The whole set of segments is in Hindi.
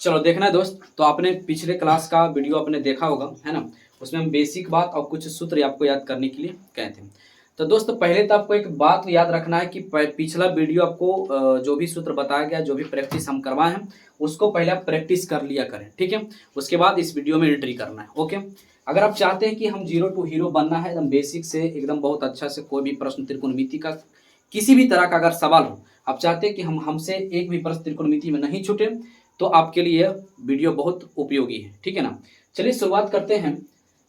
चलो देखना है दोस्त, तो आपने पिछले क्लास का वीडियो आपने देखा होगा, है ना। उसमें हम बेसिक बात और कुछ सूत्र आपको याद करने के लिए कहे थे। तो दोस्तों पहले तो आपको एक बात याद रखना है कि पिछला वीडियो आपको जो भी सूत्र बताया गया, जो भी प्रैक्टिस हम करवाए हैं, उसको पहले आप प्रैक्टिस कर लिया करें, ठीक है। उसके बाद इस वीडियो में एंट्री करना है, ओके। अगर आप चाहते हैं कि हम जीरो टू हीरो बनना है, एकदम बेसिक से एकदम बहुत अच्छा से, कोई भी प्रश्न त्रिकोणमिति का किसी भी तरह का अगर सवाल हो, आप चाहते हैं कि हमसे एक भी प्रश्न त्रिकोणमिति में नहीं छूटे, तो आपके लिए वीडियो बहुत उपयोगी है, ठीक है ना। चलिए शुरुआत करते हैं।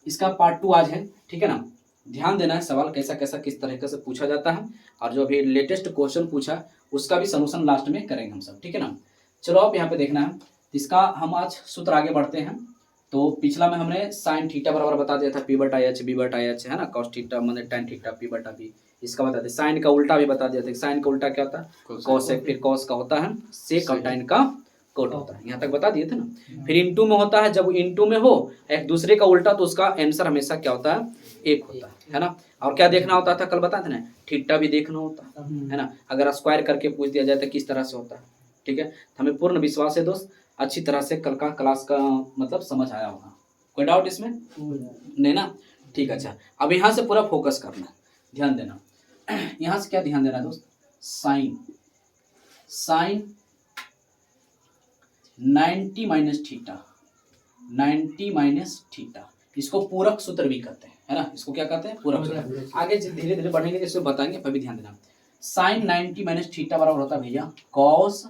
इसका पार्ट 2 आज है, ठीक है ना। ध्यान देना है, सवाल कैसा कैसा किस तरीके से पूछा जाता है, और जो अभी लेटेस्ट क्वेश्चन पूछा उसका भी सॉल्यूशन लास्ट में करेंगे हम सब, ठीक है ना। चलो आप यहाँ पे देखना है, इसका हम आज सूत्र आगे बढ़ते हैं। तो पिछला में हमने साइन थीटा बराबर बता दिया था, पी बटा एच बी बटा एच, है ना। कॉस थीटा मैंने टेन थीटा पी बटा बी, इसका बता दिया। साइन का उल्टा भी बता दिया था, साइन का उल्टा क्या होता है, कॉसेक, फिर कॉस का होता है सेक, और टाइन का कोट होता है। यहाँ तक बता दिए थे ना। फिर इनटू में होता है, जब इनटू में हो एक दूसरे का उल्टा, तो उसका आंसर हमेशा क्या होता है, एक होता है ना। और क्या देखना होता था, कल बताते ना, थीटा भी देखना होता है ना। अगर स्क्वायर करके पूछ दिया जाए तो किस तरह से होता है, ठीक है। हमें पूर्ण विश्वास है दोस्त, अच्छी तरह से कल का क्लास का मतलब समझ आया होगा। कोई डाउट इसमें नहीं ना, ठीक है। अच्छा, अब यहाँ से पूरा फोकस करना, ध्यान देना। यहाँ से क्या ध्यान देना दोस्त, sine 90 minus theta, 90 minus theta, इसको पूरक सूत्र भी कहते हैं, है ना। इसको क्या कहते हैं, पूरक सूत्र। आगे धीरे धीरे बढ़ेंगे जैसे बताएंगे, पर भी ध्यान देना। साइन 90 माइनस थीटा बराबर होता है भैया कॉस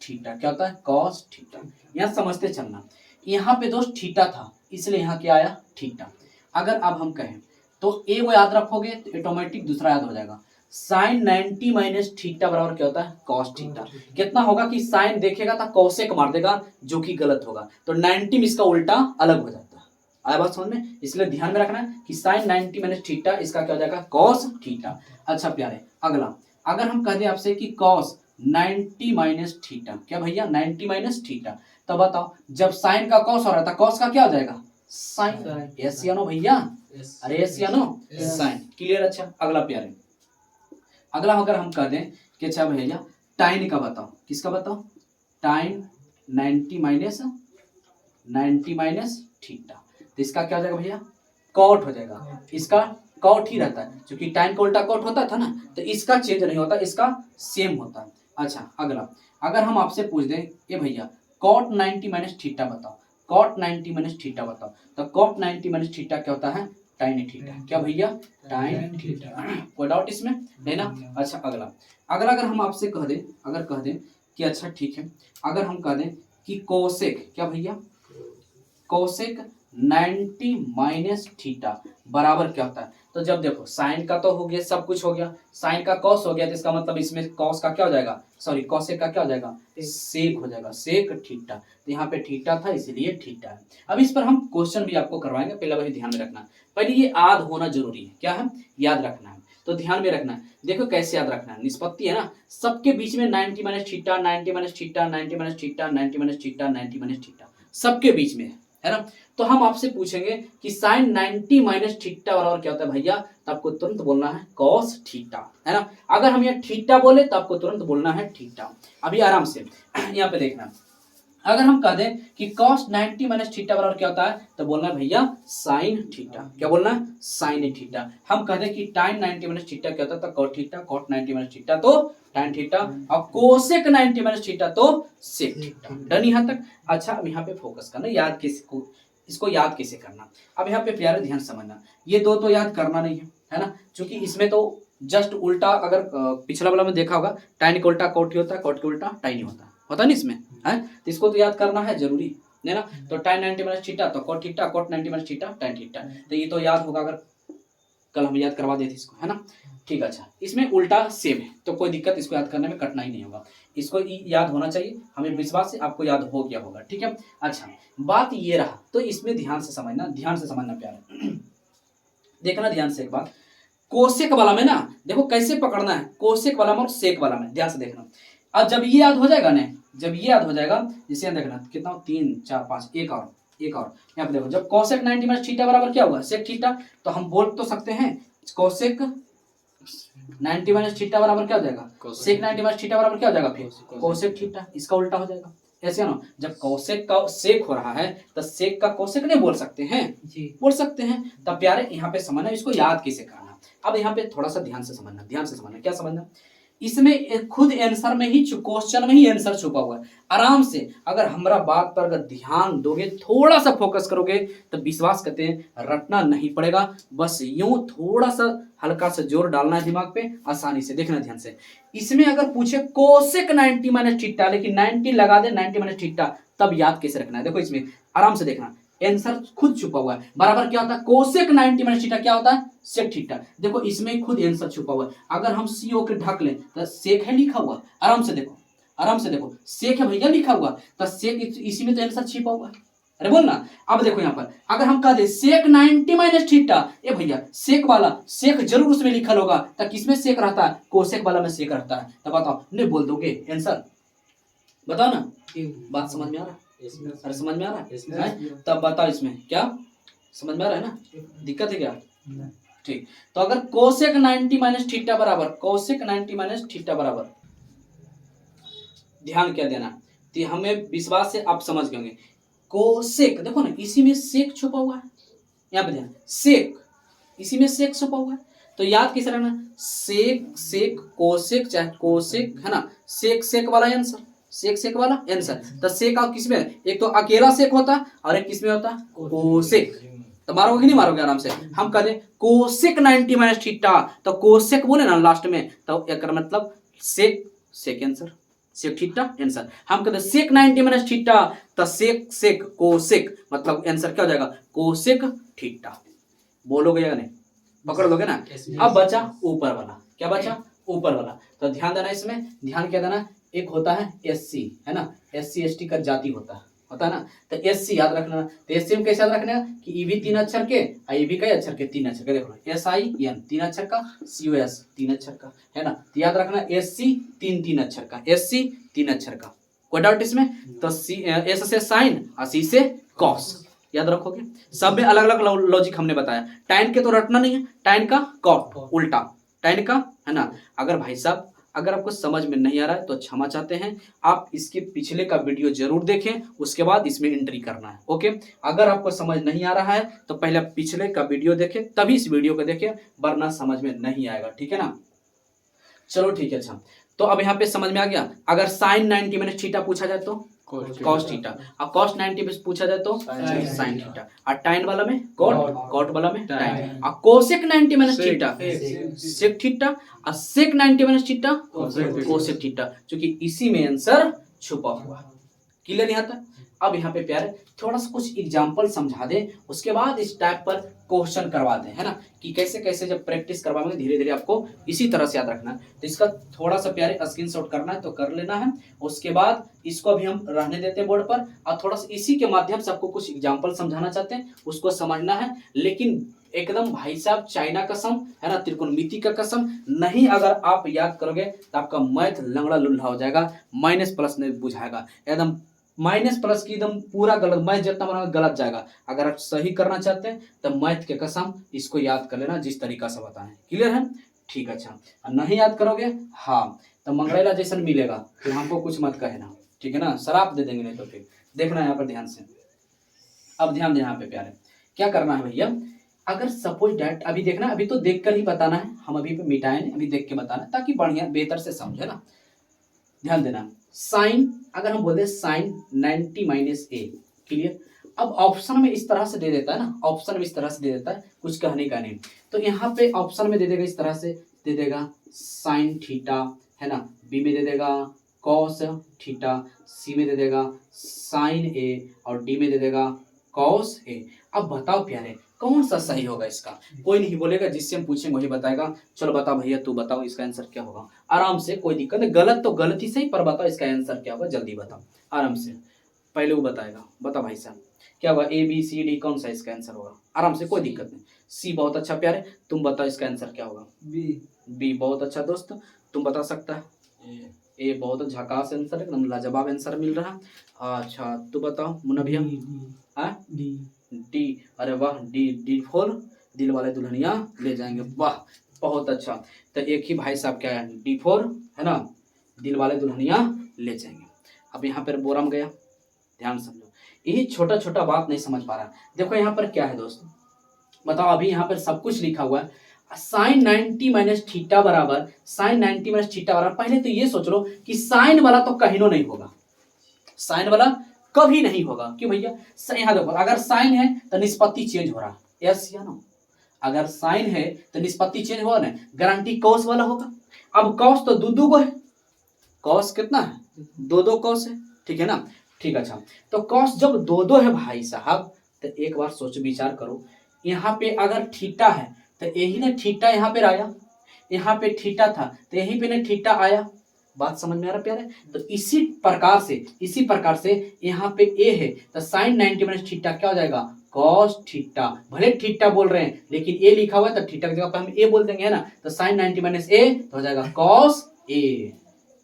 थीटा। क्या होता है, कॉस थीटा। यहाँ समझते चलना, यहाँ पे दोस्त थीटा था, इसलिए यहाँ क्या आया, थीटा। अगर अब हम कहें तो ए को याद रखोगे तो ऑटोमेटिक दूसरा याद हो जाएगा। साइन 90 माइनस थीटा बराबर क्या होता है, कॉस थीटा। कितना होगा कि साइन देखेगा तो कॉसेक मार देगा, जो कि गलत होगा। तो 90 में इसका उल्टा अलग हो जाता है। आया बात समझ में, इसलिए ध्यान में रखना है कि साइन 90 माइनस थीटा, इसका क्या हो जाएगा, कॉस थीटा। अच्छा प्यारे, अगला अगर हम कह दें आपसे कि कॉस 90 माइनस थीटा, क्या भैया 90 माइनस थीटा, तो बताओ जब साइन का कॉस हो रहा था, कॉस का क्या हो जाएगा, साइन। यस या नो भैया, अरे यस या नो, साइन। क्लियर। अच्छा अगला प्यारे, अगला अगर हम कह दें कि अच्छा भैया टाइन का बताओ, किसका बताओ, टाइन 90 माइनस थीटा, तो इसका क्या हो जाएगा भैया, कॉट हो जाएगा। इसका कॉट ही रहता है, क्योंकि टाइन का उल्टा कॉट होता था ना, तो इसका चेंज नहीं होता, इसका सेम होता है। अच्छा अगला, अगर हम आपसे पूछ दें ये भैया कॉट 90 माइनस थीटा बताओ, कॉट 90 माइनस थीटा बताओ, तो कॉट 90 माइनस थीटा क्या होता है, टाइन थीटा। क्या भैया, टाइन थीटा। कोई डाउट इसमें नहीं ना। अच्छा अगला, अगला अगर हम आपसे कह दें, अगर कह दें कि अच्छा ठीक है, अगर हम कह दें कि कोसेक, क्या भैया, कोसेक 90 माइनस थीटा बराबर क्या होता है, तो जब देखो साइन का तो हो गया, सब कुछ हो गया, साइन का कॉस हो गया, तो इसका मतलब इसमें कॉस का क्या हो जाएगा, सॉरी कॉसेक का क्या हो जाएगा, सेक हो जाएगा, सेक थीटा। तो यहाँ पे थीटा था इसलिए थीटा है। अब इस पर हम क्वेश्चन भी आपको करवाएंगे, पहले वही ध्यान में रखना। पहले ये याद होना जरूरी है, क्या है, याद रखना है। तो ध्यान में रखना है, देखो कैसे याद रखना है, निष्पत्ति है ना, सबके बीच में 90 minus theta, 90 minus theta, 90 minus theta, 90 minus theta, 90 minus theta, सबके बीच में है ना। तो हम आपसे पूछेंगे कि साइन 90 माइनस थीटा बराबर क्या होता है भैया, तो आपको तुरंत बोलना है कॉस थीटा, है ना। अगर हम यहाँ थीटा बोले तो आपको तुरंत बोलना है थीटा। अभी आराम से यहाँ पे देखना, अगर हम कह दें कि cos 90 माइनस थीटा बराबर क्या होता है, तो बोलना है भैया साइन थीटा। क्या बोलना है, साइन थीटा। हम कह दें कि टाइन 90 माइनस थीटा क्या होता है, तो cot theta, cot 90 minus theta तो टाइन थीटा, और कोसेक 90 माइनस थीटा तो सेक थीटा। डन यहाँ तक। अच्छा अब यहाँ पे फोकस करना, याद किसी को, इसको याद कैसे करना। अब यहाँ पे प्यारे ध्यान समझना, ये दो तो याद करना नहीं है ना, क्योंकि इसमें तो जस्ट उल्टा, अगर पिछला वाला में देखा होगा, टाइन के उल्टा कॉट ही होता है, कॉट के उल्टा टाइन ही होता है ना इसमें, है। तो इसको तो याद करना है जरूरी, है ना। तो टाइन 90 माइनस थीटा तो cot theta, cot 90 minus theta tan theta, तो ये तो याद होगा, अगर कल हम याद करवा देते इसको, है ना। ठीक है। अच्छा इसमें उल्टा सेम है, तो कोई दिक्कत, इसको याद करने में कठिनाई नहीं होगा, इसको याद होना चाहिए, हमें विश्वास है आपको याद हो गया होगा, ठीक है। अच्छा बात ये रहा, तो इसमें ध्यान से समझना, ध्यान से समझना प्यारे, देखना ध्यान से एक बात, कोसेक वाला में ना देखो कैसे पकड़ना है, कोसेक वाला में और सेक वाला में ध्यान से देखना। अब जब ये याद हो जाएगा ना, जब ये याद हो जाएगा, जिसे यहाँ देखना कितना 3 4 5, एक और यहाँ पे देखो, जब कोसेक 90 माइनस थीटा बराबर क्या होगा, सेक थीटा, तो हम बोल तो सकते हैं कोसेक 90 माइनस थीटा बराबर क्या हो जाएगा, सेक 90 माइनस थीटा बराबर क्या हो जाएगा, फिर कोसेक थीटा, इसका उल्टा हो जाएगा, ऐसे ना, जब कोसेक का सेक हो रहा है तो सेक का कोसेक नहीं बोल सकते हैं जी, बोल सकते हैं। तब प्यारे यहाँ पे समझना इसको याद कैसे करना। अब यहाँ पे थोड़ा सा ध्यान से समझना, ध्यान से समझना। क्या समझना, इसमें खुद आंसर में ही क्वेश्चन में ही आंसर छुपा हुआ है। आराम से अगर हमारा बात पर अगर ध्यान दोगे, थोड़ा सा फोकस करोगे तो विश्वास करते हैं रटना नहीं पड़ेगा, बस यूं थोड़ा सा हल्का सा जोर डालना है दिमाग पे, आसानी से देखना ध्यान से। इसमें अगर पूछे कोसेक 90 माइनस थीटा, लेकिन 90 लगा दे 90 माइनस थीटा, तब याद कैसे रखना है। देखो इसमें आराम से देखना, आंसर खुद छुपा हुआ है। बराबर क्या होता है, कोसेक 90 माइनस थीटा क्या होता है, सेक थीटा। देखो इसमें खुद आंसर छुपा हुआ है। अगर हम CO के ढक लें तो सेक है लिखा हुआ, आराम से देखो, आराम से देखो, सेक है भैया लिखा हुआ, तो सेक इसी में तो आंसर छिपा हुआ है। अरे बोल ना। अब देखो यहाँ पर अगर हम कह दे सेक 90 माइनस थीटा, ए भैया सेक वाला सेक जरूर उसमें लिखा होगा, तो किसमें सेक रहता है, कोसेक वाला में सेक रहता है। तो बताओ, नहीं बोल दोगे आंसर, बताओ ना, बात समझ में आ रहा है? अरे समझ में आ रहा है? तब बताओ इसमें क्या समझ में आ रहा है ना, दिक्कत है क्या? ठीक, तो अगर कोसेक 90 माइनस थीटा बराबर, कोसेक 90 माइनस थीटा बराबर, ध्यान क्या देना, तो हमें विश्वास से आप समझ गए। कोसेक देखो ना, इसी में सेक छुपा हुआ है, यहाँ पे ध्यान, सेक इसी में सेक छुपा हुआ है, तो याद कैसे रखना, सेक सेक कोसेक, चाहे कोसेक है ना, सेक सेक वाला आंसर, सेक सेक वाला आंसर। तो सेक आप किसमें, एक तो अकेला सेक होता और एक किसमें होता, कोसेक। तो मारोगे नहीं मारोगे, आराम से हम कह दे कोसेक 90 माइनस थीटा, तो कोसेक बोले ना लास्ट में, तो एक मतलब सेक सेक आंसर, सेक थीटा आंसर। हम कहते सेक 90 माइनस थीटा, तो सेक सेक कोसेक, मतलब आंसर क्या हो जाएगा, कोसेक थीटा। बोलोगे या नहीं, पकड़ लोगे ना। अब बचा ऊपर वाला, क्या बचा, ऊपर वाला। तो ध्यान देना, इसमें ध्यान क्या देना, एक होता है SC है ना, SC ST का जाति होता है ना, तो SC याद रखना। तो SC में कैसे याद रखना कि EV 3 अक्षर के, IB कई अक्षर के, 3 अक्षर के। देखो SIN 3 अक्षर का, COS 3 अक्षर का है ना, तो याद रखना SC 3 अक्षर का, SC 3 अक्षर का, कोई डाउट इसमें? तो S से साइन और C से कॉस, याद रखोगे। सब में अलग अलग लॉजिक हमने बताया। टाइन के तो रटना नहीं है, टाइन का कॉट उल्टा, टाइन का है ना। अगर भाई साहब अगर आपको समझ में नहीं आ रहा है तो क्षमा चाहते हैं, आप इसके पिछले का वीडियो जरूर देखें, उसके बाद इसमें एंट्री करना है। ओके, अगर आपको समझ नहीं आ रहा है तो पहले पिछले का वीडियो देखें, तभी इस वीडियो को देखें, वरना समझ में नहीं आएगा, ठीक है ना। चलो ठीक है, अच्छा तो अब यहाँ पे समझ में आ गया। अगर साइन 90 माइनस थीटा पूछा जाए तो कॉस थीटा, और कॉस 90 पे पूछा जाए तो साइन थीटा, और टाइन वाला में कॉट, कॉट वाला में टाइन, और cosec 90 minus theta sec theta, और sec 90 minus theta cosec theta, क्योंकि इसी में आंसर छुपा हुआ। क्लियर यहाँ तक? अब यहाँ पे प्यारे थोड़ा सा कुछ एग्जाम्पल समझा दे, उसके बाद इस टाइप पर क्वेश्चन करवा दे, है ना, कि कैसे कैसे जब प्रैक्टिस करवाएंगे धीरे धीरे आपको इसी तरह से याद रखना है। तो इसका थोड़ा सा प्यारे स्क्रीनशॉट करना है तो कर लेना है, उसके बाद इसको अभी हम रहने देते हैं बोर्ड पर, और थोड़ा सा इसी के माध्यम से आपको कुछ एग्जाम्पल समझाना चाहते हैं, उसको समझना है। लेकिन एकदम भाई साहब चाइना कसम है ना, त्रिकोणमिति का कसम नहीं, अगर आप याद करोगे तो आपका मैथ लंगड़ा लुल्हा हो जाएगा, माइनस प्लस नहीं बुझाएगा, एकदम माइनस प्लस की एकदम पूरा गलत, मैथ जितना बनाओगे गलत जाएगा। अगर आप सही करना चाहते हैं तो मैथ के कसम इसको याद कर लेना जिस तरीका से बताएं। क्लियर है? ठीक, अच्छा नहीं याद करोगे हाँ तो मंगरेला जैसा मिलेगा, फिर हमको कुछ मत कहना, ठीक है ना, शराब दे देंगे नहीं तो। फिर देखना यहाँ पर ध्यान से, अब ध्यान देना यहाँ पे प्यारे, क्या करना है भैया, अगर सपोज डैट अभी देखना, अभी तो देख कर ही बताना है, हम अभी पे मिटाए नहीं, अभी देख के बताना है ताकि बढ़िया बेहतर से समझे ना। ध्यान देना, साइन अगर हम बोलते हैं साइन 90 माइनस ए, क्लियर। अब ऑप्शन में इस तरह से दे देता है ना, ऑप्शन में इस तरह से दे देता है, कुछ कहने का नहीं। तो यहाँ पे ऑप्शन में दे देगा इस तरह से, दे देगा साइन थीटा है ना, बी में दे देगा कॉस थीटा, सी में दे देगा साइन ए, और डी में दे देगा कॉस ए। अब बताओ प्यारे कौन सा सही होगा इसका? कोई नहीं बोलेगा, जिससे हम पूछेंगे वही बताएगा। चलो बताओ भैया, तू बताओ इसका आंसर क्या होगा, आराम से, कोई दिक्कत नहीं, गलत तो गलत ही सही, पर बताओ इसका आंसर क्या होगा, जल्दी बताओ आराम से। पहले वो बताएगा, बताओ भाई साहब क्या होगा, ABCD कौन सा इसका आंसर होगा, आराम से, कोई दिक्कत नहीं। सी बहुत अच्छा प्यारे, तुम बताओ इसका आंसर क्या होगा। बी बहुत अच्छा दोस्त, तुम बता सकता है। ए बहुत झकास आंसर, एकदम लाजवाब आंसर मिल रहा। अच्छा तू बताओ मुन्ना भैया। डी, अरे वाह, डी फॉर दिल वाले दुल्हनिया ले जाएंगे, वाह बहुत अच्छा। तो एक ही भाई साहब क्या है, D4 है ना, दिल वाले दुल्हनिया ले जाएंगे। अब यहाँ पर बोरम गया, ध्यान समझो, यही छोटा छोटा बात नहीं समझ पा रहा। देखो यहाँ पर क्या है दोस्तों, बताओ, अभी यहाँ पर सब कुछ लिखा हुआ है, साइन 90 माइनस थीटा बराबर साइन 90 माइनस थीटा बराबर। पहले तो ये सोच लो कि साइन वाला तो कहीं नहीं होगा, साइन वाला कभी नहीं होगा। क्यों भैया, यहाँ देखो, अगर साइन है तो निष्पत्ति चेंज हो रहा है, यस या नो। अगर साइन है तो निष्पत्ति चेंज हो रहा है, गारंटी कॉस वाला होगा। अब कॉस तो दो को है, कॉस कितना है, दो कॉस है, ठीक है ना। ठीक, अच्छा, तो कॉस जब दो है भाई साहब, तो एक बार सोच विचार करो, यहाँ पे अगर थीटा है तो यही ना थीटा यहाँ पे आया, यहाँ पे थीटा था तो यहीं पे ना थीटा आया। बात समझ में आ रहा प्यारे। तो इसी प्रकार से यहाँ पे ए है तो साइन 90 माइनस थीटा क्या हो जाएगा, कॉस थीटा। भले थीटा बोल रहे हैं लेकिन ए लिखा हुआ है तो थीटा की जगह पे हम ए बोल देंगे, है ना। तो साइन 90 माइनस ए तो हो जाएगा कॉस ए,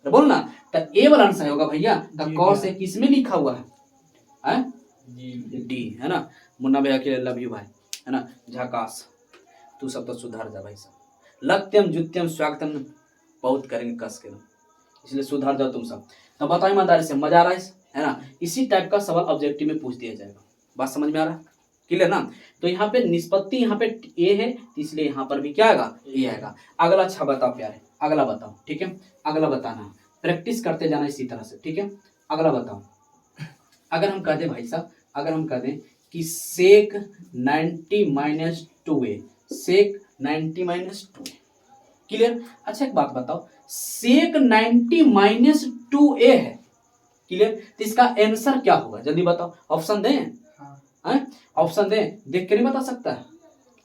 तो बोलना, तो ए वाला आंसर होगा भैया। तो कॉस ए किस में लिखा हुआ है, डी, है ना। मुन्ना भैया के लव यू भाई, है ना। झकास, तू सब तो सुधार जा भाई साहब। लत्यम जुत्यम स्वागतम बहुत करेंगे कस के, इसलिए सुधार जाओ तुम सब। तो बताओ ईमानदारी से, मजा आ रहा है ना। इसी टाइप का सवाल ऑब्जेक्टिव में पूछ दिया जाएगा। बात समझ में आ रहा है, क्लियर ना। तो यहाँ पे निष्पत्ति यहाँ पे ए है, इसलिए यहाँ पर भी क्या आएगा, ए आएगा। अगला अच्छा बताओ प्यारे, अगला बताओ, ठीक है। अगला बताना, प्रैक्टिस करते जाना इसी तरह से, ठीक है। अगला बताओ, अगर हम कह दें भाई साहब, अगर हम कह दें कि सेक 90 माइनस 2a, सेक 90 माइनस 2a, क्लियर। अच्छा एक बात बताओ, सेक 90 माइनस 2a है, क्लियर, तो इसका आंसर क्या होगा, जल्दी बताओ। ऑप्शन दें, ऑप्शन दें, देख के नहीं बता सकता है,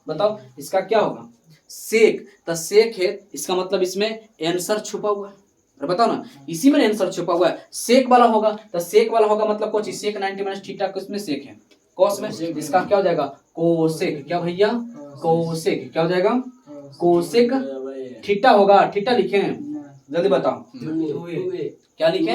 बताओ इसका क्या होगा। सेक, तो सेक है, इसका मतलब इसमें आंसर छुपा हुआ है, बताओ ना, इसी में आंसर छुपा हुआ है। सेक वाला होगा तो सेक वाला होगा मतलब कुछ सेक 90 माइनस थीटा किसमें सेक है, कॉस में, इसका क्या हो जाएगा, कोसेक। क्या भैया, कोसेक, क्या हो जाएगा, कोसेक थीटा होगा। थीटा लिखे हैं, जल्दी बताओ, क्या लिखे,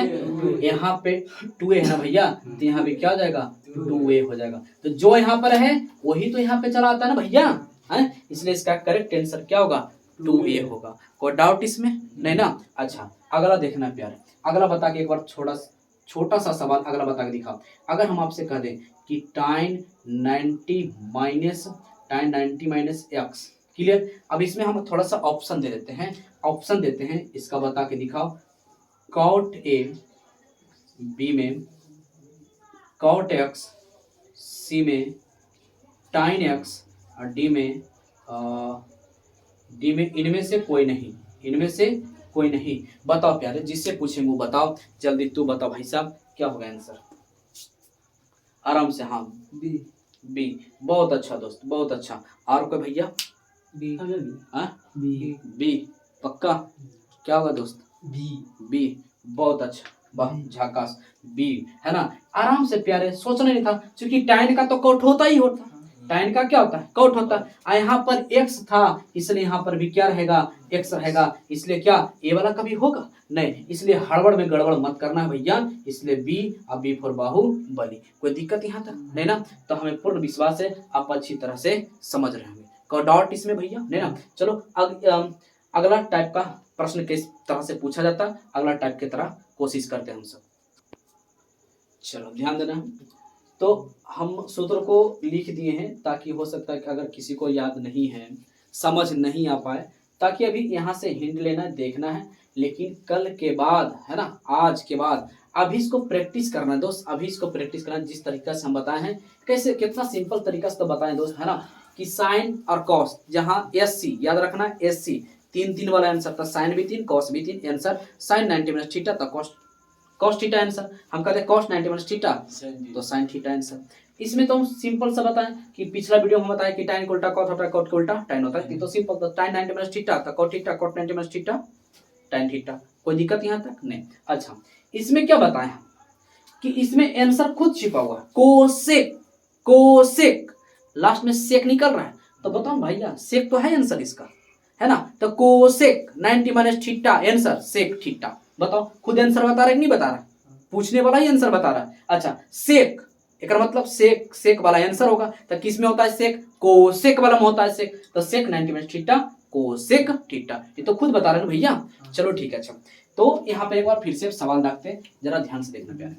यहाँ पे 2a है ना भैया, तो यहाँ पे क्या हो जाएगा, 2a हो जाएगा। तो जो यहाँ पर है वही तो यहाँ पे चला आता है ना भैया, है, इसलिए इसका करेक्ट आंसर क्या होगा, 2a होगा। कोई डाउट इसमें नहीं ना। अच्छा अगला देखना प्यारे, अगला बता के एक बार छोटा सा सवाल अगला बता के दिखाओ। अगर हम आपसे कह दें कि tan 90 माइनस एक्स, क्लियर। अब इसमें हम थोड़ा सा ऑप्शन दे देते हैं, ऑप्शन देते हैं, इसका बता के दिखाओ। कॉट ए, बी में कॉट एक्स, सी में टाइन एक्स, और डी में इनमें से कोई नहीं, इनमें से कोई नहीं। बताओ प्यारे, जिससे पूछेंगे वो बताओ, जल्दी तू बताओ भाई साहब, क्या होगा आंसर, आराम से। हाँ बी, बी, बहुत अच्छा दोस्त, बहुत अच्छा। और कोई भैया, बी, बी, बी पक्का, क्या होगा दोस्त, बी, बी, बहुत अच्छा, वाह झकास, बी, है ना। आराम से प्यारे, सोचना नहीं था, क्योंकि टाइन का तो कॉट होता ही होता, टाइन का क्या होता है, कॉट होता है। यहाँ पर एक्स था इसलिए यहाँ पर भी क्या रहेगा, एक्स रहेगा, इसलिए क्या ए वाला कभी होगा नहीं, इसलिए हड़बड़ में गड़बड़ मत करना है भैया, इसलिए बी, अब बी फॉर बाहुबली। कोई दिक्कत यहाँ तक नहीं ना। तो हमें पूर्ण विश्वास है आप अच्छी तरह से समझ रहे होंगे, कोई डाउट इसमें भैया नहीं ना। चलो अगला टाइप का प्रश्न किस तरह से पूछा जाता है, अगला टाइप की तरह कोशिश करते हैं हम सब। चलो ध्यान देना, तो हम सूत्र को लिख दिए हैं ताकि हो सकता है कि अगर किसी को याद नहीं है, समझ नहीं आ पाए, ताकि अभी यहाँ से हिंट लेना देखना है, लेकिन कल के बाद, है ना, आज के बाद अभी इसको प्रैक्टिस करना है दोस्त, अभी इसको प्रैक्टिस करना, जिस तरीका से हम बताए हैं, कैसे कितना सिंपल तरीका से तो बताएं दोस्त, है ना, कि साइन और कॉस, जहाँ एस सी याद रखना है, एस सी 3 वाला आंसर था, साइन भी 3 कॉस भी 3, आंसर साइन 90 माइनस थीटा था, कॉस थीटा आंसर। हम कहते हैं कॉस 90 माइनस थीटा तो साइन थीटा आंसर। इसमें तो हम सिंपल सा बताएं कि पिछला वीडियो में बताया कि टाइन को उल्टा कॉट होता है, कॉट को उल्टा टाइन होता है, तो सिंपल था, टाइन 90 माइनस थीटा था cot theta, cot 90 minus theta tan theta. कोई दिक्कत यहाँ तक नहीं। अच्छा इसमें क्या बताएं कि इसमें आंसर खुद छिपा हुआ है, कोसेक, कोसेक लास्ट में सेक निकल रहा है, तो बताओ भैया सेक तो है आंसर इसका, है ना। तो cosec 90 minus theta answer sec theta. बताओ खुद आंसर बता रहा है कि नहीं बता रहा, पूछने वाला ही आंसर बता रहा है। अच्छा सेक, एक मतलब सेक, सेक वाला आंसर होगा, तो किस में होता है सेक, कोसेक वाला में होता है सेक, तो सेक 90 माइनस थीटा कोसेक थीटा, ये तो खुद बता रहे हैं भैया। चलो ठीक है। अच्छा तो यहाँ पे एक बार फिर से सवाल रखते हैं, जरा ध्यान से देखना प्यारे।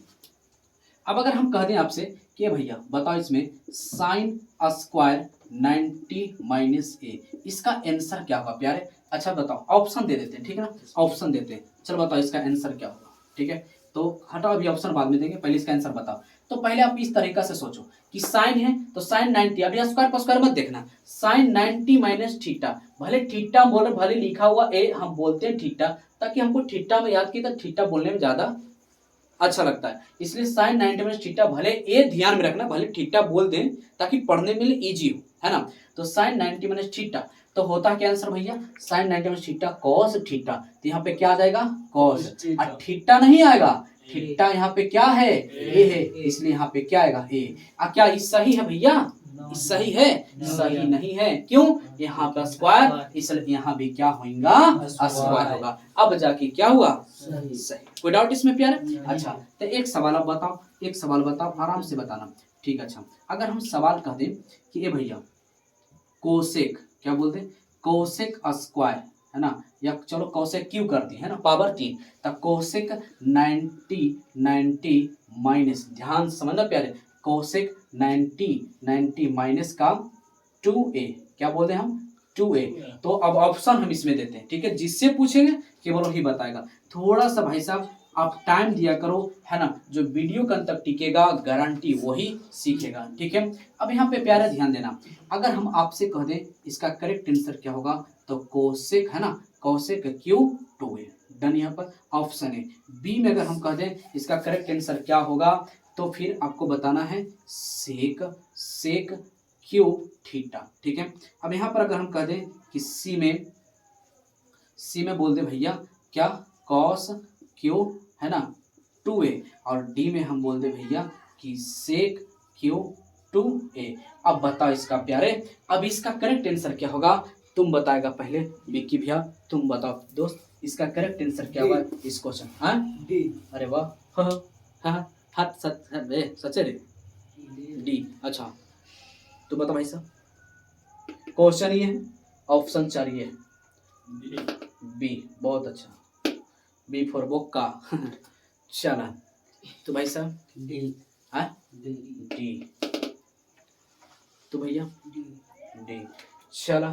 अब अगर हम कह दें आपसे कि भैया बताओ इसमें साइन स्क्वायर 90 माइनस ए, इसका आंसर क्या होगा प्यारे? अच्छा बताओ, ऑप्शन दे देते हैं, ठीक है ना, ऑप्शन देते हैं। चलो बताओ इसका आंसर क्या होगा, ठीक है। तो हटाओ, अभी ऑप्शन बाद में देंगे, पहले इसका आंसर बताओ। तो पहले आप इस तरीका से सोचो कि साइन है तो साइन 90, अभी स्क्वायर पर स्क्वायर मत देखना, साइन 90 माइनस थीटा, भले थीटा बोले, भले लिखा हुआ ए, हम बोलते हैं थीटा, ताकि हमको थीटा में याद की, तो थीटा बोलने में ज्यादा अच्छा लगता है, इसलिए साइन 90 माइनस थीटा, भले ए ध्यान में रखना, भले थीटा बोल दें ताकि पढ़ने में इजी हो, है ना। तो साइन 90 माइनस थीटा, तो होता क्या आंसर भैया? Sine 90 minus theta cos theta, तो यहाँ पे क्या आ जाएगा? कॉस, और थीटा नहीं आएगा, थीटा यहाँ पे क्या है? ए है, इसलिए यहाँ पे क्या आएगा? ए। क्या इस सही है भैया? इस सही है? सही नहीं है, क्यों? यहाँ पर स्क्वायर, इसलिए यहाँ भी क्या होगा? स्क्वायर होगा। अब जाके क्या हुआ? सही। कोई डाउट इसमें प्यारे? अच्छा, तो एक सवाल आप बताओ, एक सवाल बताओ, आराम से बताना, ठीक है। अच्छा, अगर हम सवाल कह दें कि ये भैया कोसेक, क्या बोलते हैं? कोसेक स्क्वायर, है ना, या चलो कोसेक क्यू कर दी, है ना, पावर 3, तब कोसेक 90 माइनस, ध्यान समझना प्यारे, कोसेक 90 माइनस का 2a, क्या बोलते हैं हम? 2a। तो अब ऑप्शन हम इसमें देते हैं, ठीक है, जिससे पूछेंगे केवल वही बताएगा। थोड़ा सा भाई साहब आप टाइम दिया करो, है ना, जो वीडियो के अंत तक टिकेगा गारंटी वही सीखेगा, ठीक है। अब यहाँ पे प्यारे ध्यान देना, अगर हम आपसे कह दें इसका करेक्ट आंसर क्या होगा, तो कोसेक, है ना, कोसेक क्यू 2a, डन। यहाँ पर ऑप्शन है। बी में अगर हम कह दें इसका करेक्ट आंसर क्या होगा, तो फिर आपको बताना है सेक क्यूब थीटा, ठीक है। अब यहाँ पर अगर हम कह दें कि सी में बोल दे भैया क्या? कॉस क्यू, है ना, 2a, और डी में हम बोल दे भैया कि सेक क्यू 2a। अब बताओ इसका प्यारे, अब इसका करेक्ट आंसर क्या होगा? तुम बताएगा पहले, विक्की भैया तुम बताओ दोस्त, इसका करेक्ट आंसर क्या होगा इस क्वेश्चन? हाँ डी। अरे वाह, हाँ हाँ, सच है डी। अच्छा तो बताओ भाई साहब, क्वेश्चन ये है, ऑप्शन चाहिए बी, बहुत अच्छा, बी फॉर बोका। चला, तो भाई साहब डी, डी, तो भैया डी। चला,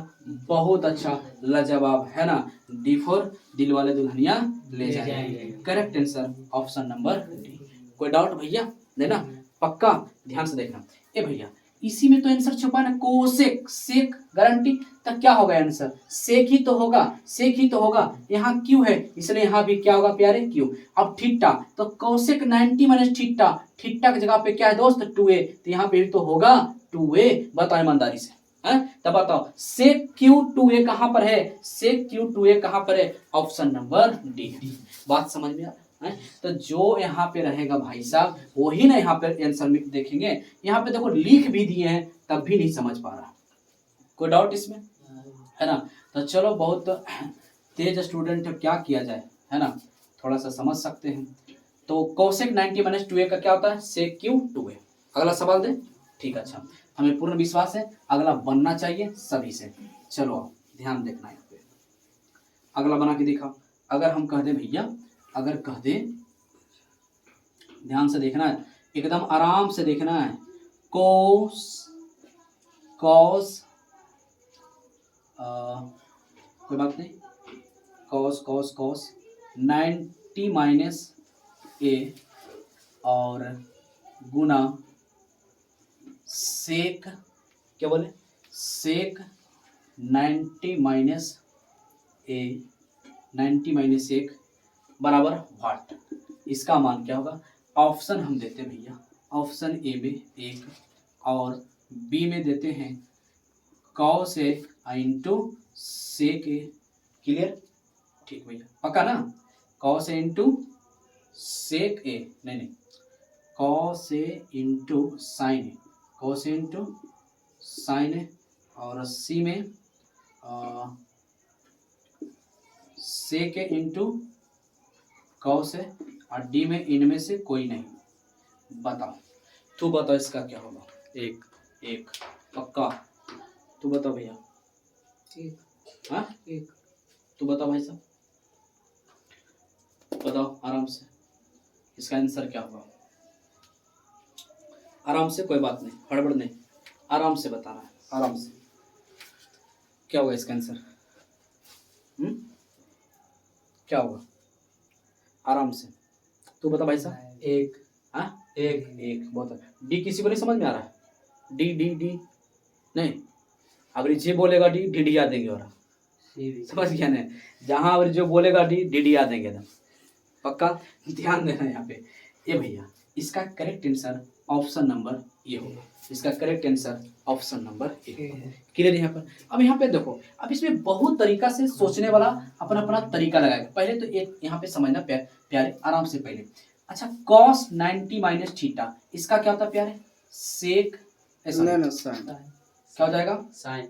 बहुत अच्छा लाजवाब, है ना, डी फॉर दिल वाले दुल्हनिया ले जाएंगे, correct answer option number D. कोई डाउट भैया? लेना पक्का, ध्यान से देखना। ए भैया इसी में तो आंसर छुपा है ना, कोसेक, सेक गारंटी, तब क्या होगा आंसर? सेक ही तो होगा, सेक ही तो होगा। यहाँ क्यू है, इसलिए यहाँ भी क्या होगा प्यारे? क्यू। अब थीटा, तो कोसेक 90 माइनस थीटा, थीटा की जगह पे क्या है दोस्त? 2a, तो यहाँ पे भी तो होगा 2a। बताओ ईमानदारी से, है तब बताओ सेक क्यू 2a कहाँ पर है? सेक क्यू 2a कहाँ पर है? Option number D. बात समझ में आ? तो जो यहाँ पे रहेगा भाई साहब वही ना यहाँ पे आंसर में देखेंगे। यहाँ पे देखो लिख भी दिए हैं तब भी नहीं समझ पा रहा, कोई डाउट इसमें? है ना। तो चलो बहुत तेज स्टूडेंट है, क्या किया जाए, है ना, थोड़ा सा समझ सकते हैं। तो कोसेक 90 माइनस 2a का क्या होता है? सेक क्यू 2a। अगला सवाल दे, ठीक है। अच्छा, हमें पूर्ण विश्वास है अगला बनना चाहिए सभी से। चलो ध्यान देखना यहाँ पे, अगला बना के दिखाओ। अगर हम कह दें भैया, अगर कह दें, ध्यान से देखना है, एकदम आराम से देखना है, कोस कोई बात नहीं, कॉस 90 माइनस ए और गुना सेक, क्या बोले? सेक 90 माइनस ए, 90 माइनस 1 बराबर वाट। इसका मान क्या होगा? ऑप्शन हम देते हैं भैया, ऑप्शन ए में 1 और बी में देते हैं cos A into sec A. Clear? ठीक भैया, पक्का ना? कॉस ए इंटू सेक ए, नहीं, cos A into sine A, cos A into sine ए, और सी में सेक ए इंटू कॉस है, और डी में इनमें से कोई नहीं। बताओ, तू बताओ इसका क्या होगा? एक पक्का, तू बताओ भैया। एक, हाँ एक, तू बताओ भाई साहब। बताओ आराम से, इसका आंसर क्या होगा? आराम से, कोई बात नहीं, हड़बड़ नहीं, आराम से बताना है, आराम से। क्या होगा इसका आंसर? क्या होगा? आराम से तू बता भाई साहब। एक। हाँ एक, एक बहुत है। डी किसी को नहीं समझ में आ रहा है? डी डी डी नहीं, अगर जे बोलेगा डी डी डी याद देंगे, और समझ गया ना? जहाँ अगर जो बोलेगा डी डी डी याद देंगे ना, पक्का ध्यान देना यहाँ पे। ये भैया इसका करेक्ट आंसर ऑप्शन नंबर ये होगा, इसका correct answer option number A. Clear यहाँ पर? अब यहाँ पे देखो, अब इसमें बहुत तरीका से सोचने वाला अपना अपना तरीका लगाएगा। पहले तो एक यहाँ पे समझना प्यारे आराम से। पहले अच्छा, cos 90 माइनस थीटा, इसका क्या होता है प्यारे? सेक साइन। क्या हो जाएगा? साइन।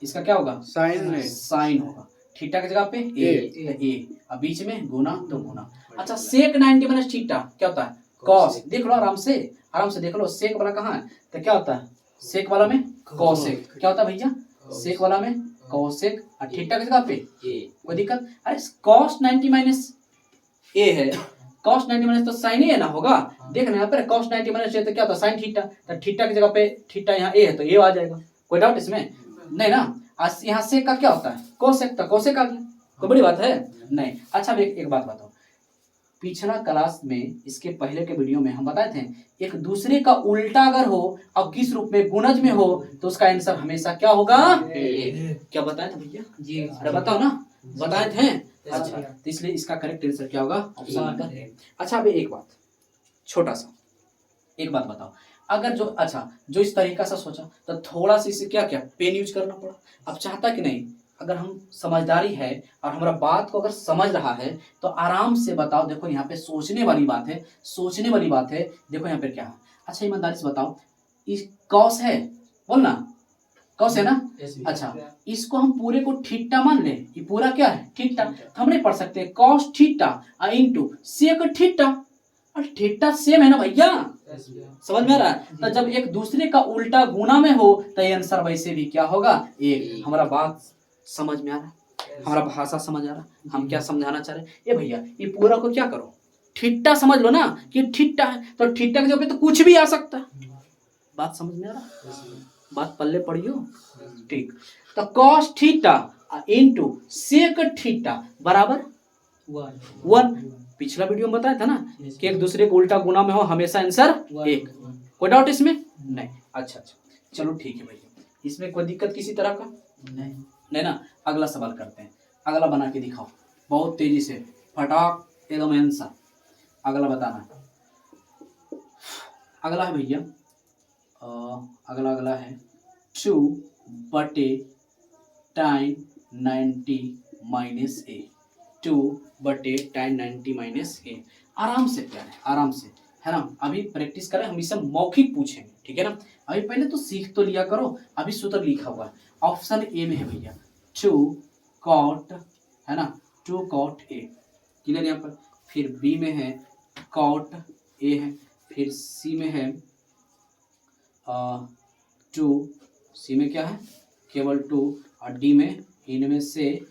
इसका क्या होगा? साइन। साइन होगा। थीटा की जगह पे ए, अब बीच में गुना तो गुना। अच्छा, सेक 90 माइनस थीटा क्या होता है? कॉस। देख लो आराम से, आराम से देख लो। सेक वाला कहाँ है? तो क्या होता है? सेक वाला में कॉसेक। क्या होता है भैया? सेक वाला में कॉसेक, और थीटा की जगह पे कोई दिक्कत? अरे cos 90 माइनस ए है, cos 90 माइनस तो साइन ए ना होगा। देखना यहाँ पर cos 90 माइनस ए तो क्या होता है? Sine theta. तो थीटा की जगह पे थीटा यहाँ ए है तो ए आ जाएगा। कोई डाउट इसमें? नहीं ना। आज यहाँ सेक का क्या होता है? कोसेक, तो कोसेक आ गया। कोई बड़ी बात है? नहीं। अच्छा एक बात बताओ, पिछला क्लास में इसके पहले के वीडियो में हम बताए थे, एक दूसरे का उल्टा अगर हो और किस रूप में गुणज में हो तो उसका आंसर हमेशा क्या होगा? क्या बताए थे भैया जी? अरे बताओ ना, बताए थे। अच्छा, तो इसलिए इसका करेक्ट आंसर क्या होगा? Option number A. अच्छा अभी एक बात, छोटा सा एक बात बताओ, अगर जो अच्छा जो इस तरीका से सोचा तो थोड़ा सा इसे क्या क्या पेन यूज करना पड़ा। अब चाहता कि नहीं, अगर हम समझदारी है और हमारा बात को अगर समझ रहा है तो आराम से बताओ। देखो यहाँ पे सोचने वाली बात है, सोचने वाली बात है। देखो यहाँ पे क्या है। अच्छा ईमानदारी से बताओ, इस कॉस है, बोलना कॉस है ना? अच्छा, इसको हम पूरे को थीटा मान ले, ये पूरा क्या है? थीटा। तो हम नहीं पढ़ सकते cos theta into sec theta, और थीटा सेम है ना भैया? समझ में आ रहा है? तो जब एक दूसरे का उल्टा गुना में हो तो ये आंसर वैसे भी क्या होगा? एक। हमारा बात समझ में आ रहा है? हमारा भाषा समझ आ रहा है? हम क्या समझाना चाह रहे हैं? ये भैया ये पूरा को क्या करो, थीटा समझ लो ना कि थीटा है, तो थीटा के जगह पे तो कुछ भी आ सकता है। बात समझ में आ रहा है? बात पल्ले पड़ियो, ठीक। तो cos theta into sec theta बराबर 1। पिछला वीडियो में बताया था ना कि एक दूसरे को उल्टा गुना में हो हमेशा आंसर 1। कोई डाउट इसमें? नहीं। अच्छा चलो ठीक है भैया, इसमें कोई दिक्कत किसी तरह का नहीं ना? अगला सवाल करते हैं, अगला बना के दिखाओ बहुत तेजी से, फटाक एकदम आंसर। अगला बताना, अगला है भैया अगला है 2/tan90 माइनस ए। 2/tan90 माइनस ए। आराम से प्यारे, आराम से, है ना? अभी प्रैक्टिस करें, हम इसे मौखिक पूछेंगे, ठीक है ना? अभी पहले तो सीख तो लिया करो। अभी सूत्र लिखा हुआ है, ऑप्शन ए में है भैया 2 cot, है ना? 2 cot ए, क्लियर यहाँ पर। फिर बी में है cot ए है, फिर सी में है 2, सी में क्या है? केवल 2, और डी में इनमें से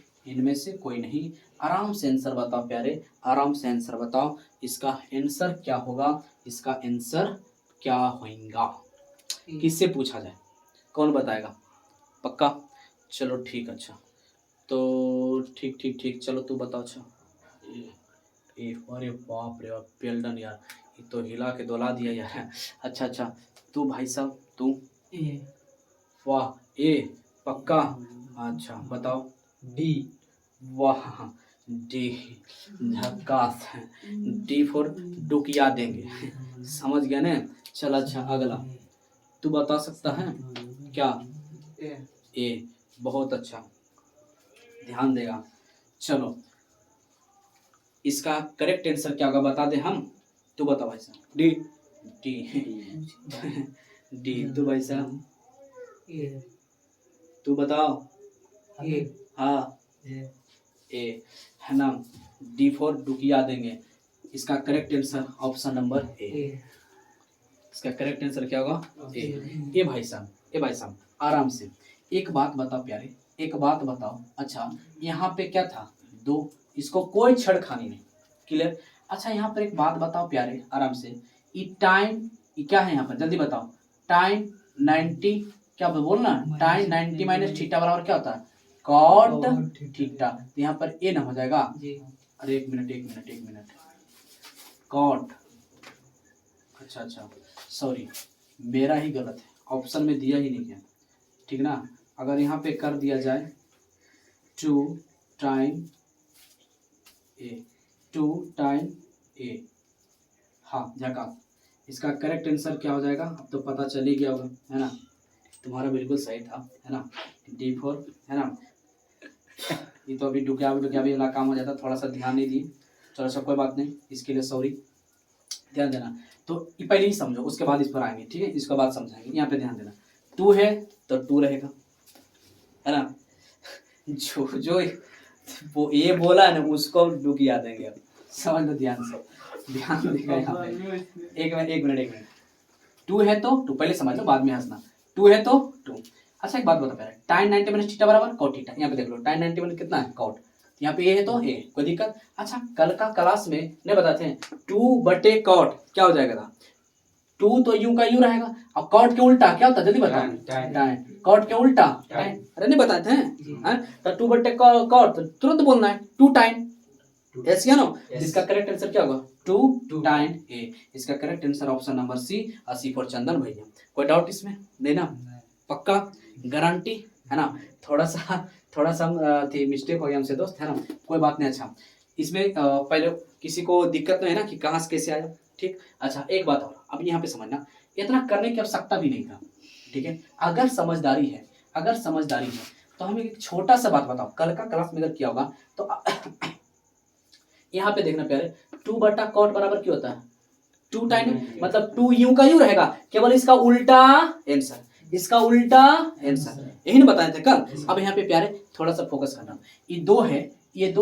कोई नहीं। आराम से आंसर बताओ प्यारे, आराम से आंसर बताओ। इसका आंसर क्या होगा? इसका आंसर क्या होगा? किससे पूछा जाए? कौन बताएगा? पक्का? चलो ठीक। अच्छा तो ठीक चलो तू बताओ। अच्छा अरे बाप रे बाप, वेल डन यार, ये तो हिला के दोला दिया यार। अच्छा तू भाई साहब, तू वाह ए पक्का? अच्छा बताओ। डी। वाह डी, झक्कास। डी फॉर डुकिया देंगे, समझ गया ना? चल अच्छा अगला तू बता सकता है क्या? ए, बहुत अच्छा, ध्यान देगा। चलो इसका करेक्ट आंसर क्या होगा बता दे हम। तू बता भाई साहब। D D D. तू भाई साहब तू बताओ। हाँ ए, है ना? डी फॉर डुकिया देंगे। इसका correct answer option number A. इसका करेक्ट आंसर क्या होगा? ए। ए भाई साहब आराम से एक बात बताओ प्यारे, एक बात बताओ। अच्छा यहाँ पे क्या था? 2, इसको कोई छेड़खानी नहीं, क्लियर। अच्छा यहाँ पर एक बात बताओ प्यारे आराम से, ये टाइम ये क्या है यहाँ पर जल्दी बताओ, टाइम 90 क्या बोलना, टाइम 90 माइनस थीटा बराबर क्या होता है, कॉट थीटा। तो यहाँ पर ए ना हो जाएगा, अरे एक मिनट कॉट, अच्छा सॉरी मेरा ही गलत है, ऑप्शन में दिया ही नहीं है, ठीक ना। अगर यहाँ पे कर दिया जाए 2 टाइम ए, हाँ झकास, इसका करेक्ट आंसर क्या हो जाएगा अब तो पता चल ही गया होगा, है ना। तुम्हारा बिल्कुल सही था, है ना, D4, है ना। ये तो अभी डुकिया भी वाला काम हो जाता, थोड़ा सा ध्यान नहीं दिए, चलो सब कोई बात नहीं, इसके लिए सॉरी, ध्यान देना। तो ये पहले ही समझो, उसके बाद इस पर आएंगे, ठीक है, इसके बाद समझाएंगे। यहाँ पे ध्यान देना, 2 है तो 2 रहेगा, है ना। जो वो ये बोला है ना उसको डुकिया देंगे, अब समझ लो ध्यान से, ध्यान देगा यहाँ पे। एक मिनट 2 है तो 2 पहले समझ लो, बाद में हंसना। 2 है तो 2। अच्छा एक बात बता पहले, टाइन 90 माइनस थीटा बराबर कॉट थीटा, यहाँ पे देख लो टाइन 90 माइनस कितना है कॉट, यहाँ पे ए है तो ए, कोई दिक्कत। अच्छा कल का क्लास में नहीं बताते हैं 2/कॉट क्या हो जाएगा था, 2 तो यू का यू रहेगा, अब कॉट के उल्टा क्या होता है जल्दी बताओ, टाइन, कॉट के उल्टा टाइन, अरे नहीं बताते हैं, तो 2/कॉट तो तुरंत बोलना है 2 टाइन, यस या नो। इसका करेक्ट आंसर क्या होगा 2 टाइन ए, इसका correct answer option number C, C for Chandan भैया। कोई डाउट इसमें देना, पक्का गारंटी, है ना। थोड़ा सा थी मिस्टेक हो गया हमसे दोस्त, है ना, कोई बात नहीं। अच्छा इसमें पहले किसी को दिक्कत नहीं है ना कि कहाँ से कैसे आया, ठीक। अच्छा एक बात और, अब यहाँ पे समझना, इतना करने की आवश्यकता भी नहीं था, ठीक है। अगर समझदारी है तो हमें एक छोटा सा बात बताओ, कल का क्लास में अगर किया होगा तो यहाँ पे देखना प्यारे, 2/कॉट बराबर क्या होता है 2 टाइम, मतलब 2 यू का यू रहेगा, केवल इसका उल्टा आंसर, इसका उल्टा आंसर, यही ना बताए थे कल। अब यहाँ पे प्यारे थोड़ा सा फोकस करना, ये 2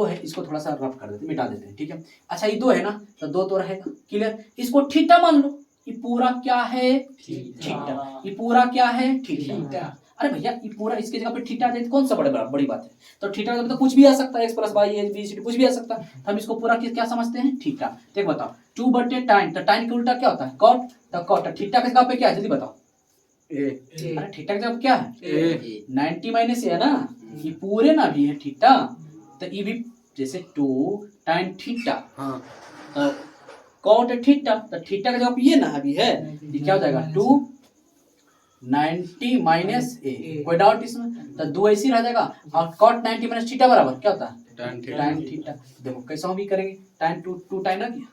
है, इसको थोड़ा सा रफ कर देते, मिटा देते हैं, ठीक है। अच्छा ये 2 है ना, तो 2 तो रहेगा, क्लियर। इसको थीटा मान लो, ये पूरा क्या है थीटा, ये पूरा क्या है थीटा। अरे भैया ये पूरा इसके जगह पे थीटा आ जाए तो कौन सा बड़ी बात है, तो थीटा का मतलब कुछ भी आ सकता है, x + y a b c d कुछ भी आ सकता है, तो हम इसको पूरा क्या समझते हैं थीटा। देख बताओ 2/टाइन, तो टाइन के उल्टा क्या होता है कॉट, तो कॉट थीटा के जगह पे क्या है जल्दी बताओ ए, अरे थीटा की जगह क्या है 90 माइनस है ना, ये पूरे ना भी है थीटा, तो ये भी जैसे 2 टाइन थीटा, हाँ तो कॉट थीटा, तो थीटा की जगह पे ये ना अभी है, ये क्या हो जाएगा 290 माइनस ए, कोई डाउट इसमें, तो 2 ऐसी रह जाएगा, और कॉट 90 माइनस थीटा बराबर क्या होता है टाइन थीटा। देखो कैसा भी करेंगे, टाइन 2 टाइन आ गया,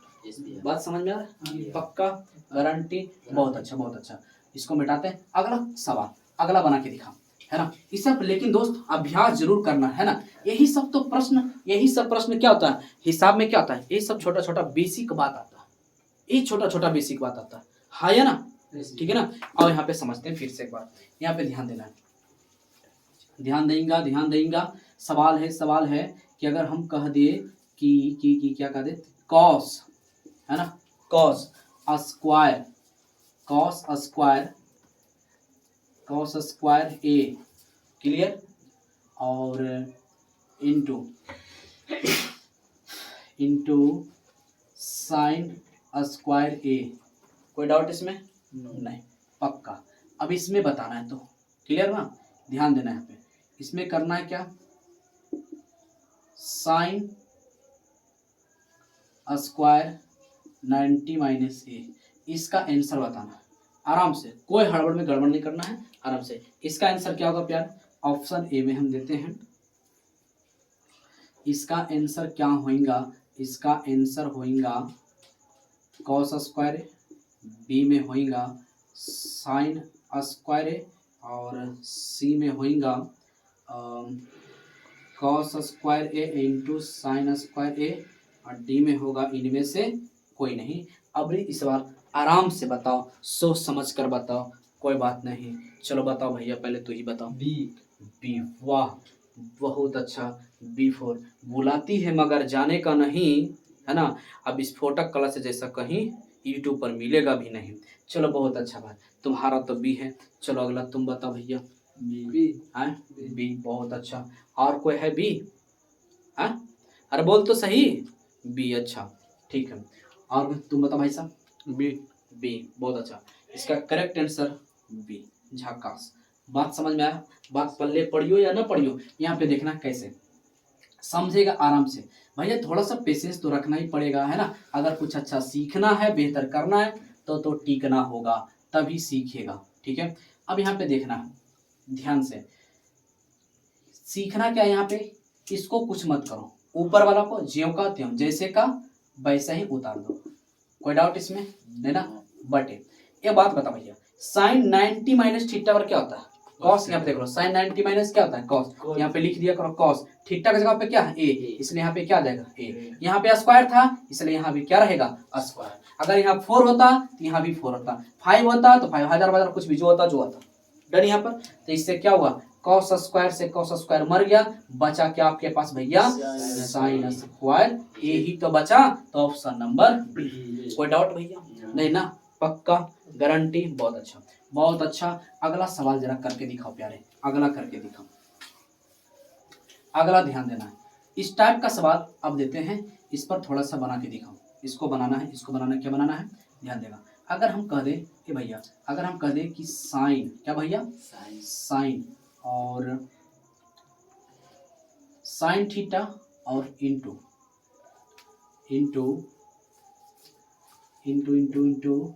बात समझ में आ रहा है, पक्का गारंटी, बहुत अच्छा। इसको मिटाते हैं, अगला बना के दिखा, है ना। ये सब लेकिन दोस्त अभ्यास जरूर करना, है ना। यही सब प्रश्न क्या होता है हिसाब में, क्या होता है, ये सब छोटा बेसिक बात आता है, ये छोटा बेसिक बात आता है, हाँ या ना, ठीक है ना। और यहाँ पे समझते हैं फिर से एक बार, यहाँ पे ध्यान देना है, ध्यान देगा। सवाल है कि अगर हम कह दे कि क्या कह दे कॉस, है ना, कॉस स्क्वायर ए, क्लियर, और इनटू साइन स्क्वायर ए, कोई डाउट इसमें नहीं, पक्का। अब इसमें बताना है तो क्लियर ना, ध्यान देना है यहाँ पे, इसमें करना है क्या साइन स्क्वायर 90 माइनस ए, इसका आंसर बताना आराम से, कोई हड़बड़ में गड़बड़ नहीं करना है, आराम से। इसका आंसर क्या होगा प्यार, ऑप्शन ए में हम देते हैं, इसका आंसर क्या होगा, इसका आंसर होगा कॉस स्क्वायर, बी में होगा साइन स्क्वायर, और सी में होगा कॉस स्क्वायर ए इंटू साइन स्क्वायर ए, और डी में होगा इनमें से कोई नहीं। अब इस बार आराम से बताओ, सोच समझ कर बताओ, कोई बात नहीं। चलो बताओ भैया, पहले तू ही बताओ। बी, वाह बहुत अच्छा, B4 बुलाती है मगर जाने का नहीं, है ना। अब विस्फोटक कला से जैसा कहीं यूट्यूब पर मिलेगा भी नहीं। चलो बहुत अच्छा बात, तुम्हारा तो बी है। चलो अगला तुम बताओ भैया। बी बहुत अच्छा, और कोई है बी? अरे बोल तो सही, बी अच्छा। ठीक है, और तुम बताओ भाई साहब। बी। बी, बहुत अच्छा। इसका करेक्ट आंसर बी, झकास। बात समझ में आया? बात पल्ले पढ़ियो या ना पढ़ियो, यहाँ पे देखना कैसे समझेगा आराम से। भैया थोड़ा सा पेशेंस तो रखना ही पड़ेगा, है ना। अगर कुछ अच्छा सीखना है, बेहतर करना है तो टीकना होगा, तभी सीखेगा। ठीक है, अब यहाँ पे देखना है ध्यान से, सीखना क्या है यहाँ पे, इसको कुछ मत करो, ऊपर वाला को ज्यों का त्यों, जैसे का वैसा ही उतार दो, कोई डाउट इसमें नहीं ना। बटे ये बात बता भैया, साइन 90 माइनस थीटा पर क्या होता है, कॉस। यहाँ पे देख लो, साइन 90 माइनस क्या होता है, कॉस। यहाँ पे लिख दिया करो कॉस। थीटा की जगह पे क्या है, ए, इसलिए यहाँ पे क्या आ जाएगा, ए। यहाँ पे स्क्वायर था, इसलिए यहाँ भी क्या रहेगा, स्क्वायर। अगर यहाँ 4 होता तो यहाँ भी 4 होता, 5 होता तो 5000 कुछ भी जो होता जो होता। डन यहाँ पर। तो इससे क्या हुआ, कॉस स्क्वायर से कॉस स्क्वायर मर गया, बचा क्या आपके पास भैया, साइन स्क्वायर। ए ही तो बचा, तो ऑप्शन नंबर बी। कोई डाउट भैया नहीं ना, पक्का गारंटी। बहुत अच्छा, बहुत अच्छा। अगला सवाल जरा करके दिखाओ प्यारे, अगला करके दिखाओ, अगला ध्यान देना है। इस टाइप का सवाल अब देते हैं, इस पर थोड़ा सा बना के दिखाओ। इसको बनाना है, इसको बनाना, क्या बनाना है, ध्यान देगा। अगर हम कह दें कि भैया, अगर हम कह दें कि साइन, क्या भैया, साइन और साइन थीटा और into into into into into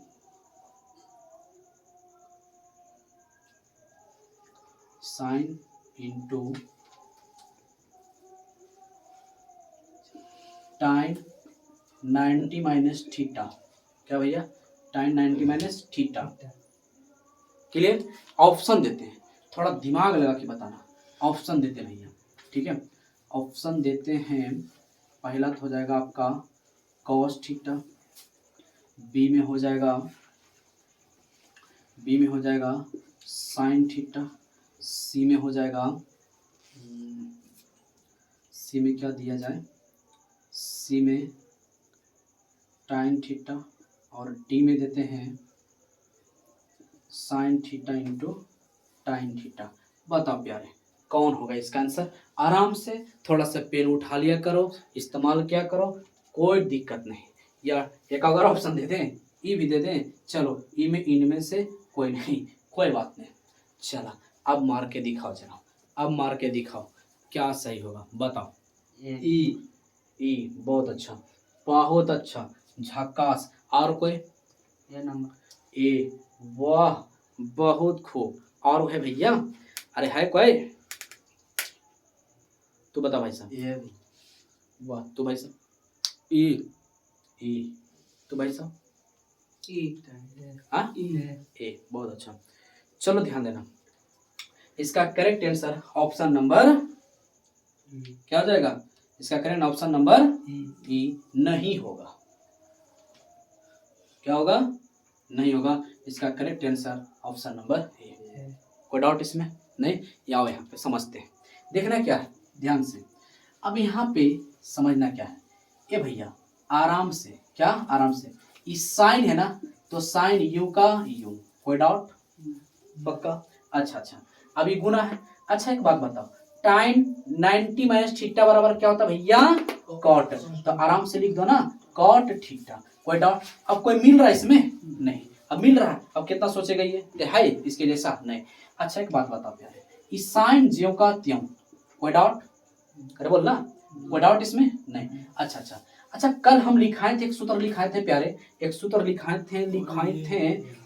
sine into टाइन 90 माइनस थीटा, क्या भैया, टाइन 90 माइनस थीटा। क्लियर। ऑप्शन देते हैं, थोड़ा दिमाग लगा के बताना। ऑप्शन देते हैं भैया, ठीक है। ऑप्शन देते हैं, पहला तो हो जाएगा आपका कॉस थीटा, बी में हो जाएगा साइन थीटा, सी में हो जाएगा, सी में क्या दिया जाए, सी में टाइन थीटा, और डी में देते हैं साइन थीटा इंटू टाइन थीटा। बताओ प्यारे कौन होगा इसका आंसर। आराम से थोड़ा सा पेन उठा लिया करो, इस्तेमाल किया करो, कोई दिक्कत नहीं। या एक अगर ऑप्शन दे दें, ई भी दे दें, चलो ई में इनमें से कोई नहीं, कोई बात नहीं। चला अब मार के दिखाओ जरा, अब मार के दिखाओ क्या सही होगा, बताओ। ई, बहुत अच्छा, बहुत अच्छा, झकास। और कोई, ये नंबर ए, वाह बहुत खूब। और है भैया, अरे है कोई, तू बता भाई साहब। ये भी, वाह, तू भाई साहब, ई, तू भाई साहब, हाँ ए, बहुत अच्छा। चलो ध्यान देना, इसका करेक्ट आंसर ऑप्शन नंबर क्या हो जाएगा, इसका करेक्ट ऑप्शन नंबर ई नहीं होगा। क्या होगा, नहीं होगा। इसका correct answer option number A. कोई डाउट इसमें नहीं। आओ यहाँ पे समझते हैं, देखना क्या है ध्यान से। अब यहाँ पे समझना क्या है, ये भैया आराम से, क्या आराम से, इस साइन है ना, तो साइन यू का यू, कोई डाउट, पक्का। अच्छा, अभी गुना है। अच्छा एक बात बताओ, टाइन 90 माइनस थीटा बराबर क्या होता है भैया, कॉट। तो आराम से लिख दो ना, कॉट थीटा। कोई डाउट, अब कोई मिल रहा है इसमें नहीं, अब मिल रहा है, अब कितना सोचेगा ये है इसके जैसा नहीं। अच्छा एक बात बताओ प्यारे, इस साइन ज्यों का त्यों, कोई डाउट, अरे बोल ना, कोई डाउट इसमें नहीं। अच्छा, कल हम लिखाए थे, एक सूत्र लिखाए थे प्यारे, एक सूत्र लिखाए थे,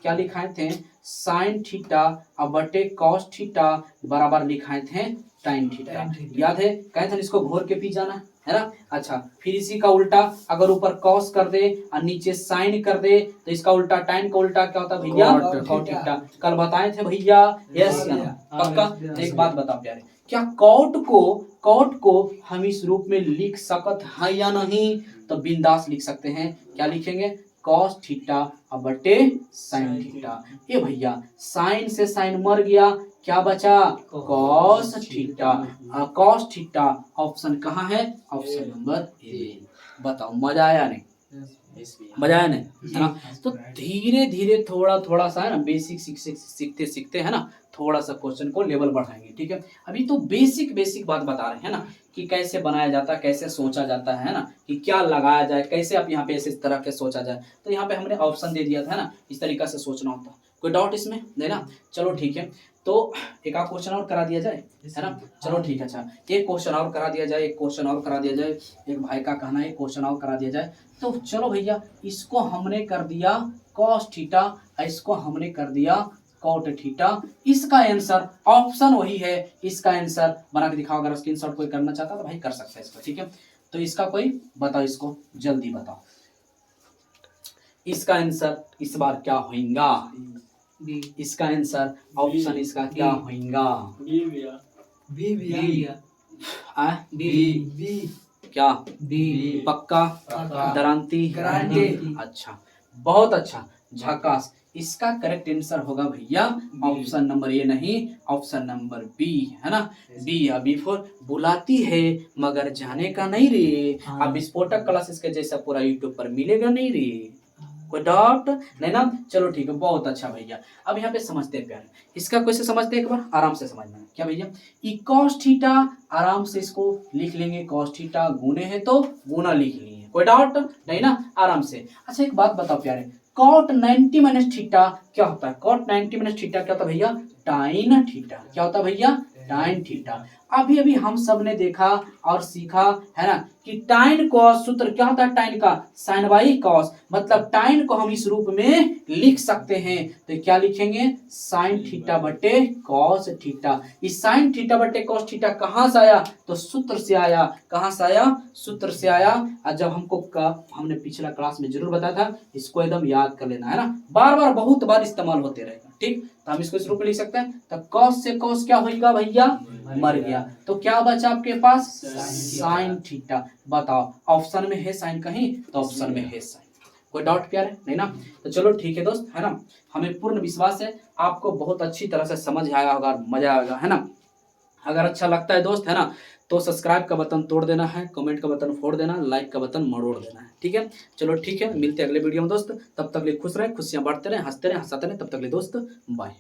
क्या लिखाए थे, साइन थीटा और बटे कॉस थीटा बराबर लिखाए थे टाइन थीटा। याद है, कहे थे इसको घोर के पी जाना है ना। अच्छा, फिर इसी का उल्टा अगर ऊपर कॉस कर दे और नीचे साइन कर दे, तो इसका उल्टा, टाइन का उल्टा क्या होता है भैया, कॉट थीटा। कल बताए थे भैया, यस पक्का। एक बात बताओ प्यारे, क्या कॉट को हम इस रूप में लिख सकते हैं या नहीं, तो बिंदास लिख सकते हैं। क्या लिखेंगे, कॉस थीटा और बटे साइन थीटा। ये भैया साइन से साइन मर गया, क्या बचा, cos theta. Cos theta option कहाँ है, ऑप्शन नंबर ए। बताओ मजा आया नहीं, मजा आया नहीं, है ना। तो धीरे धीरे थोड़ा सा है ना, बेसिक सीखते है ना, थोड़ा सा क्वेश्चन को लेवल बढ़ाएंगे, ठीक है। अभी तो बेसिक बेसिक बात बता रहे हैं ना कि कैसे बनाया जाता है, कैसे सोचा जाता है ना, कि क्या लगाया जाए, कैसे आप यहाँ पे इस तरह के सोचा जाए। तो यहाँ पे हमने ऑप्शन दे दिया था ना, इस तरीका से सोचना होता है। कोई डाउट इसमें नहीं ना? चलो ठीक है, तो एक आध क्वेश्चन और करा दिया जाए, है ना। चलो ठीक है, अच्छा एक क्वेश्चन और करा दिया जाए, एक क्वेश्चन और करा दिया जाए। एक भाई का कहना है एक क्वेश्चन और करा दिया जाए। तो चलो भैया, इसको हमने कर दिया कॉस थीटा, इसको हमने कर दिया कॉट थीटा। इसका आंसर ऑप्शन वही है, इसका आंसर बना के दिखाओ। अगर स्क्रीनशॉट कोई करना चाहता तो भाई कर सकता है इसको, ठीक है। तो इसका कोई बताओ, इसको जल्दी बताओ, इसका आंसर इस बार क्या होगा? इसका आंसर ऑप्शन इसका क्या होगा? क्या पक्का? गारंटी? अच्छा, बहुत अच्छा, झकास। इसका करेक्ट आंसर होगा भैया ऑप्शन नंबर ए नहीं, ऑप्शन नंबर बी, है ना। बी, अभी फॉर बुलाती है मगर जाने का नहीं रे। अब विस्फोटक क्लासेस के जैसा पूरा यूट्यूब पर मिलेगा नहीं रे। कोई डाउट नहीं ना? चलो ठीक है, बहुत अच्छा भैया। अब यहाँ पे समझते हैं प्यारे, इसका कैसे समझते हैं, एक बार आराम से समझना है। क्या भैया, ई कॉस थीटा, आराम से इसको लिख लेंगे, कॉस थीटा गुने है तो गुना लिख लिए, कोई डाउट नहीं ना? आराम से। अच्छा एक बात बताओ प्यारे, कॉट 90 माइनस थीटा क्या होता है? कॉट 90 माइनस थीटा क्या होता है भैया? टाइन थीटा। क्या होता है भैया? टाइन थीटा। अभी अभी हम सब ने देखा और सीखा, है ना, कि टाइन कॉस सूत्र क्या होता है? टाइन का साइन बाई कॉस, मतलब टाइन को हम इस रूप में लिख सकते हैं। तो क्या लिखेंगे? साइन थीटा बटे कॉस थीटा। इस साइन थीटा बटे कॉस थीटा कहां से आया? तो सूत्र से आया। कहां से आया? सूत्र से आया। और जब हमने पिछला क्लास में जरूर बताया था, इसको एकदम याद कर लेना, है ना, बार बार बहुत बार इस्तेमाल होते रहेगा, ठीक। तो हम इसको इस रूप में लिख सकते हैं। तो कॉस से कॉस क्या होगा भैया? मर गया। तो क्या बचा आपके पास? Sine theta. बताओ, ऑप्शन में है साइन कहीं? तो ऑप्शन में है साइन। कोई डाउट प्यारे नहीं ना? तो चलो ठीक है दोस्त, है ना, हमें पूर्ण विश्वास है आपको बहुत अच्छी तरह से समझ आया होगा, मजा आएगा, है ना। अगर अच्छा लगता है दोस्त, है ना, तो सब्सक्राइब का बटन तोड़ देना है, कमेंट का बटन फोड़ देना, लाइक का बटन मरोड़ देना है, ठीक है। चलो ठीक है, मिलते हैं अगले वीडियो में दोस्त। तब तक ले खुश रहे, खुशियां बांटते रहे, हंसते रहे, हंसाते रहे। तब तक ले दोस्त, बाय।